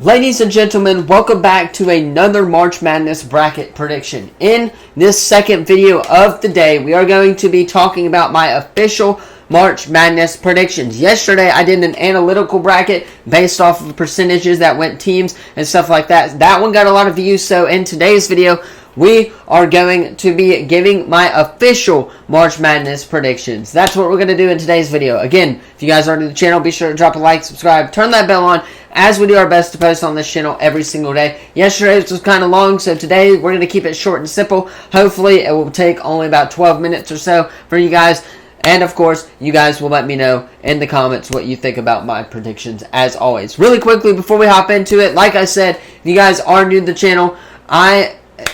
Ladies and gentlemen, welcome back to another March Madness bracket prediction. In this second video of the day, we are going to be talking about my official March Madness predictions. Yesterday, I did an analytical bracket based off of the percentages that went teams and stuff like that. That one got a lot of views, so in today's video, we are going to be giving my official March Madness predictions. That's what we're going to do in today's video. Again, if you guys are new to the channel, be sure to drop a like, subscribe, turn that bell on, as we do our best to post on this channel every single day. Yesterday was kind of long, so today we're going to keep it short and simple. Hopefully, it will take only about 12 minutes or so for you guys. And, of course, you guys will let me know in the comments what you think about my predictions, as always. Really quickly, before we hop into it, like I said, if you guys are new to the channel,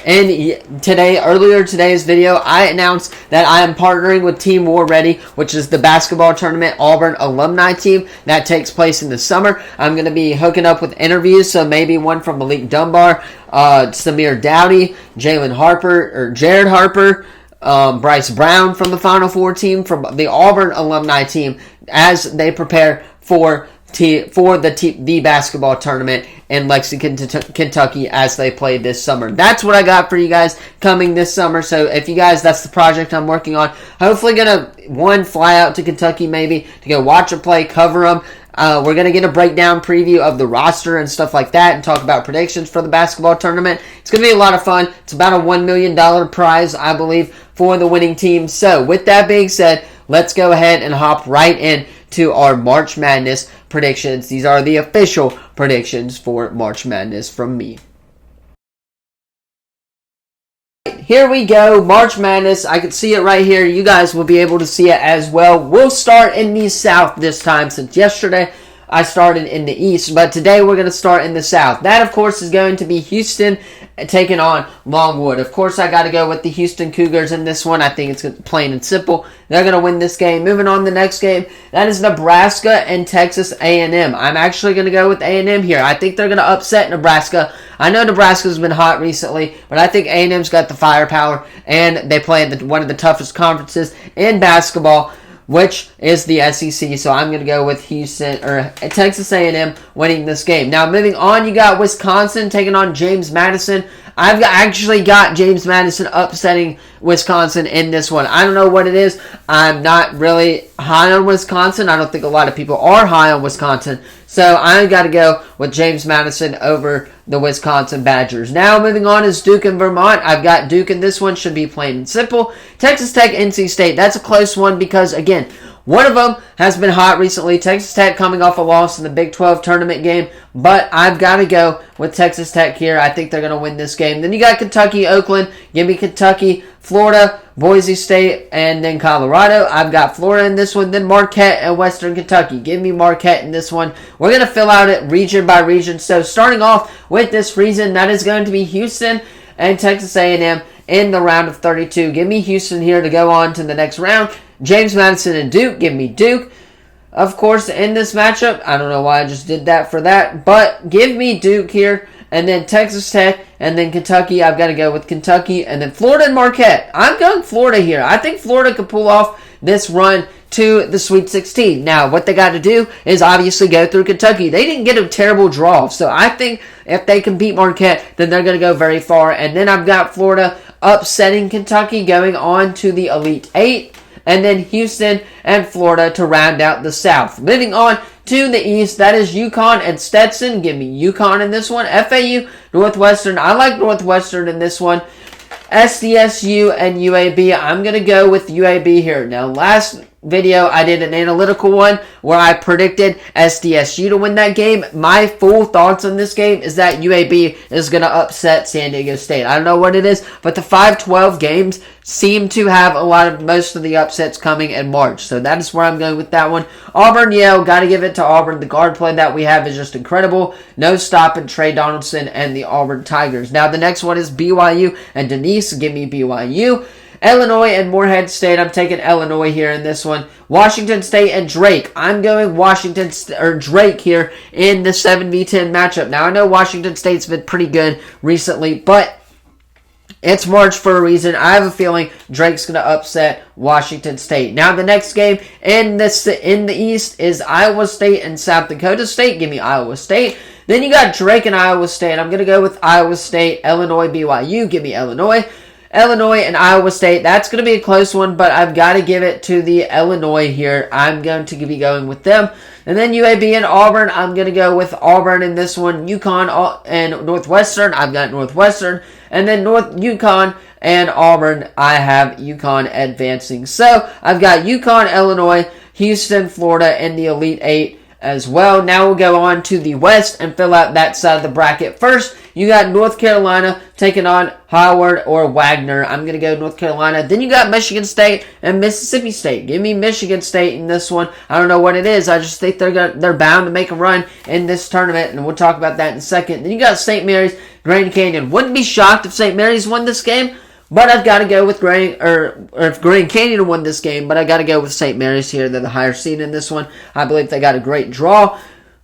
earlier today's video, I announced that I am partnering with Team War Ready, which is the basketball tournament Auburn alumni team that takes place in the summer. I'm going to be hooking up with interviews, so maybe one from Malik Dunbar, Samir Dowdy, Jared Harper, Bryce Brown from the Final Four team, from the Auburn alumni team, as they prepare for the basketball tournament in Lexington, Kentucky, as they play this summer. That's what I got for you guys coming this summer. So if you guys, that's the project I'm working on. Hopefully gonna, fly out to Kentucky maybe to go watch a play, cover them. We're going to get a breakdown preview of the roster and stuff like that and talk about predictions for the basketball tournament. It's going to be a lot of fun. It's about a $1 million prize, I believe, for the winning team. So with that being said, let's go ahead and hop right in to our March Madness predictions. These are the official predictions for March Madness from me. Here we go, March Madness. I can see it right here. You guys will be able to see it as well. We'll start in the South this time, since yesterday I started in the East, but today we're going to start in the South. That, of course, is going to be Houston taking on Longwood. Of course, I got to go with the Houston Cougars in this one. I think it's plain and simple. They're going to win this game. Moving on to the next game, that is Nebraska and Texas A&M. I'm actually going to go with A&M here. I think they're going to upset Nebraska. I know Nebraska's been hot recently, but I think A&M's got the firepower, and they play in one of the toughest conferences in basketball, which is the SEC. So I'm going to go with Texas A&M winning this game. Now, moving on, you got Wisconsin taking on James Madison. I've actually got James Madison upsetting Wisconsin in this one. I don't know what it is. I'm not really high on Wisconsin. I don't think a lot of people are high on Wisconsin. So I got to go with James Madison over the Wisconsin Badgers. Now moving on is Duke and Vermont. I've got Duke in this one. Should be plain and simple. Texas Tech, NC State. That's a close one because, again, one of them has been hot recently. Texas Tech coming off a loss in the Big 12 tournament game. But I've got to go with Texas Tech here. I think they're going to win this game. Then you got Kentucky, Oakland. Give me Kentucky, Florida, Boise State, and then Colorado. I've got Florida in this one. Then Marquette and Western Kentucky. Give me Marquette in this one. We're going to fill out it region by region. So starting off with this region, that is going to be Houston and Texas A&M in the round of 32. Give me Houston here to go on to the next round. James Madison and Duke. Give me Duke, of course, in this matchup. I don't know why I just did that for that, but give me Duke here. And then Texas Tech, and then Kentucky. I've got to go with Kentucky. And then Florida and Marquette. I'm going Florida here. I think Florida could pull off this run to the Sweet 16. Now, what they got to do is obviously go through Kentucky. They didn't get a terrible draw. So I think if they can beat Marquette, then they're going to go very far. And then I've got Florida upsetting Kentucky, going on to the Elite Eight. And then Houston and Florida to round out the South. Moving on to the East, that is UConn and Stetson. Give me UConn in this one. FAU, Northwestern. I like Northwestern in this one. SDSU and UAB. I'm going to go with UAB here. Now, last video, I did an analytical one where I predicted SDSU to win that game. My full thoughts on this game is that UAB is going to upset San Diego State. I don't know what it is, but the 5-12 games seem to have most of the upsets coming in March. So that is where I'm going with that one. Auburn, Yale, got to give it to Auburn. The guard play that we have is just incredible. No stopping Trey Donaldson and the Auburn Tigers. Now the next one is BYU and Denise. Give me BYU. Illinois and Morehead State. I'm taking Illinois here in this one. Washington State and Drake. I'm going Drake here in the 7v10 matchup. Now I know Washington State's been pretty good recently, but It's March for a reason. I have a feeling Drake's going to upset Washington State. Now, the next game in the East is Iowa State and South Dakota State. Give me Iowa State. Then you got Drake and Iowa State. I'm going to go with Iowa State, Illinois, BYU. Give me Illinois. Illinois and Iowa State. That's going to be a close one, but I've got to give it to the Illinois here. I'm going to be going with them. And then UAB and Auburn. I'm going to go with Auburn in this one. UConn and Northwestern. I've got Northwestern. And then UConn and Auburn. I have UConn advancing. So I've got UConn, Illinois, Houston, Florida in the Elite Eight as well. Now we'll go on to the West and fill out that side of the bracket. First, you got North Carolina taking on Howard or Wagner. I'm going to go North Carolina. Then you got Michigan State and Mississippi State. Give me Michigan State in this one. I don't know what it is. I just think they're bound to make a run in this tournament, and we'll talk about that in a second. Then you got St. Mary's, Grand Canyon. Wouldn't be shocked if St. Mary's won this game, but I've got to go with if Grand Canyon won this game, but I got to go with St. Mary's here. They're the higher seed in this one. I believe they got a great draw.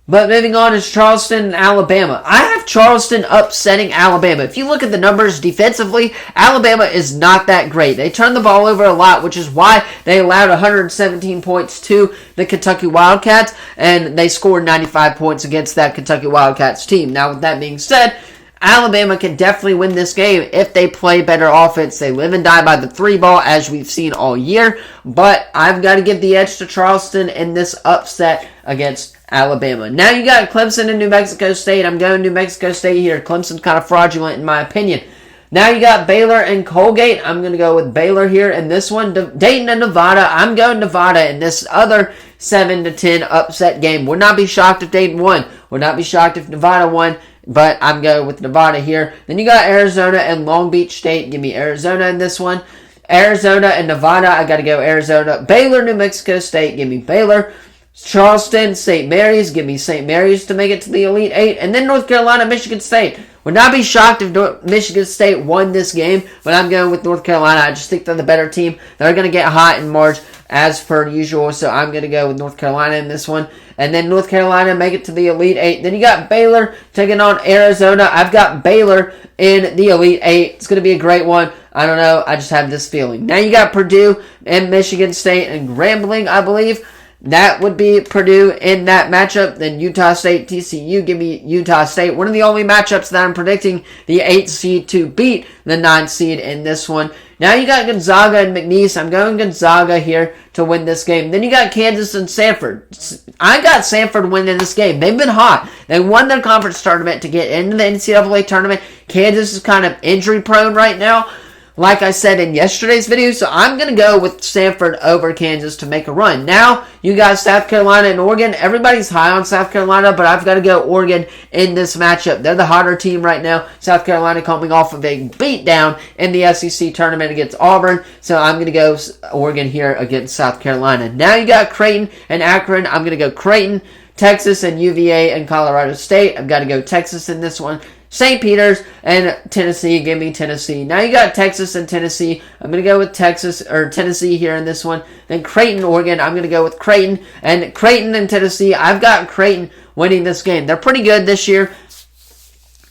But moving on is Charleston and Alabama. I have Charleston upsetting Alabama. If you look at the numbers defensively, Alabama is not that great. They turn the ball over a lot, which is why they allowed 117 points to the Kentucky Wildcats, and they scored 95 points against that Kentucky Wildcats team. Now, with that being said, Alabama can definitely win this game if they play better offense. They live and die by the three ball, as we've seen all year. But I've got to give the edge to Charleston in this upset against Alabama. Now you got Clemson and New Mexico State. I'm going New Mexico State here. Clemson's kind of fraudulent in my opinion. Now you got Baylor and Colgate. I'm going to go with Baylor here in this one. Dayton and Nevada. I'm going Nevada in this other 7-10 upset game. Would not be shocked if Dayton won. Would not be shocked if Nevada won. But I'm going with Nevada here. Then you got Arizona and Long Beach State. Give me Arizona in this one. Arizona and Nevada. I got to go Arizona. Baylor, New Mexico State. Give me Baylor. Charleston, St. Mary's. Give me St. Mary's to make it to the Elite Eight. And then North Carolina, Michigan State. Would not be shocked if Michigan State won this game, but I'm going with North Carolina. I just think they're the better team. They're going to get hot in March as per usual, so I'm going to go with North Carolina in this one. And then North Carolina make it to the Elite Eight. Then you got Baylor taking on Arizona. I've got Baylor in the Elite Eight. It's going to be a great one. I don't know. I just have this feeling. Now you got Purdue and Michigan State and Grambling, I believe. That would be Purdue in that matchup. Then Utah State, TCU. Give me Utah State. One of the only matchups that I'm predicting the 8th seed to beat the 9th seed in this one. Now you got Gonzaga and McNeese. I'm going Gonzaga here to win this game. Then you got Kansas and Samford. I got Samford winning this game. They've been hot. They won their conference tournament to get into the NCAA tournament. Kansas is kind of injury prone right now, like I said in yesterday's video, so I'm going to go with Samford over Kansas to make a run. Now, you got South Carolina and Oregon. Everybody's high on South Carolina, but I've got to go Oregon in this matchup. They're the hotter team right now. South Carolina coming off of a beatdown in the SEC tournament against Auburn, so I'm going to go Oregon here against South Carolina. Now you got Creighton and Akron. I'm going to go Creighton, Texas, and UVA and Colorado State. I've got to go Texas in this one. St. Peter's and Tennessee. Give me Tennessee. Now you got Texas and Tennessee. I'm going to go with Tennessee here in this one. Then Creighton, Oregon. I'm going to go with Creighton. And Creighton and Tennessee. I've got Creighton winning this game. They're pretty good this year.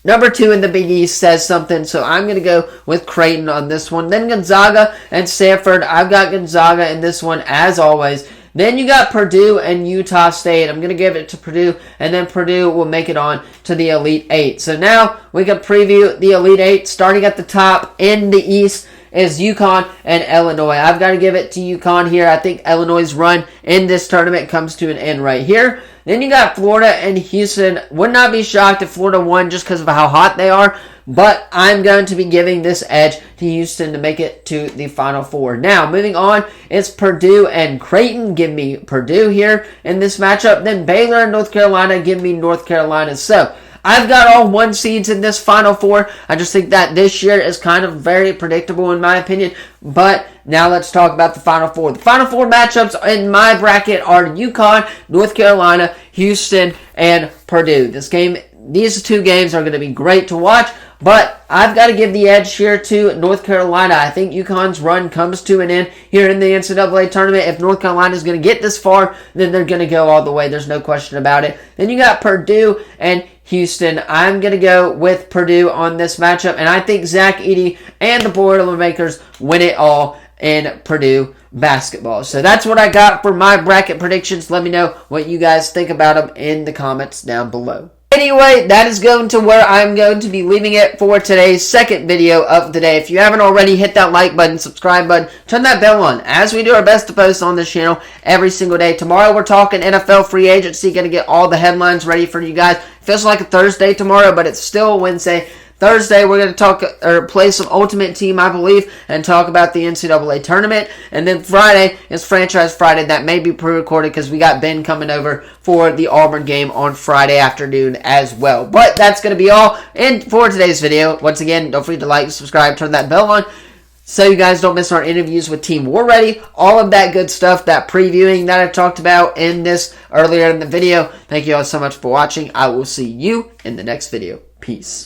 Number 2 in the Big East says something, so I'm going to go with Creighton on this one. Then Gonzaga and Samford. I've got Gonzaga in this one, as always. Then you got Purdue and Utah State. I'm going to give it to Purdue, and then Purdue will make it on to the Elite Eight. So now we can preview the Elite Eight. Starting at the top in the East is UConn and Illinois. I've got to give it to UConn here. I think Illinois' run in this tournament comes to an end right here. Then you got Florida and Houston. Would not be shocked if Florida won just because of how hot they are. But I'm going to be giving this edge to Houston to make it to the Final Four. Now, moving on, it's Purdue and Creighton. Give me Purdue here in this matchup. Then Baylor and North Carolina. Give me North Carolina. So, I've got all 1 seeds in this Final Four. I just think that this year is kind of very predictable in my opinion. But now let's talk about the Final Four. The Final Four matchups in my bracket are UConn, North Carolina, Houston, and Purdue. These 2 games are going to be great to watch. But I've got to give the edge here to North Carolina. I think UConn's run comes to an end here in the NCAA tournament. If North Carolina is going to get this far, then they're going to go all the way. There's no question about it. Then you got Purdue and Houston. I'm going to go with Purdue on this matchup. And I think Zach Edey and the Boilermakers win it all in Purdue basketball. So that's what I got for my bracket predictions. Let me know what you guys think about them in the comments down below. Anyway, that is going to where I'm going to be leaving it for today's second video of the day. If you haven't already, hit that like button, subscribe button, turn that bell on, as we do our best to post on this channel every single day. Tomorrow we're talking NFL free agency, going to get all the headlines ready for you guys. Feels like a Thursday tomorrow, but it's still Wednesday. Thursday, we're going to talk or play some Ultimate Team, I believe, and talk about the NCAA tournament. And then Friday is Franchise Friday. That may be pre-recorded because we got Ben coming over for the Auburn game on Friday afternoon as well. But that's going to be all and for today's video. Once again, don't forget to like, subscribe, turn that bell on, so you guys don't miss our interviews with Team War Ready. All of that good stuff, that previewing that I've talked about in this earlier in the video. Thank you all so much for watching. I will see you in the next video. Peace.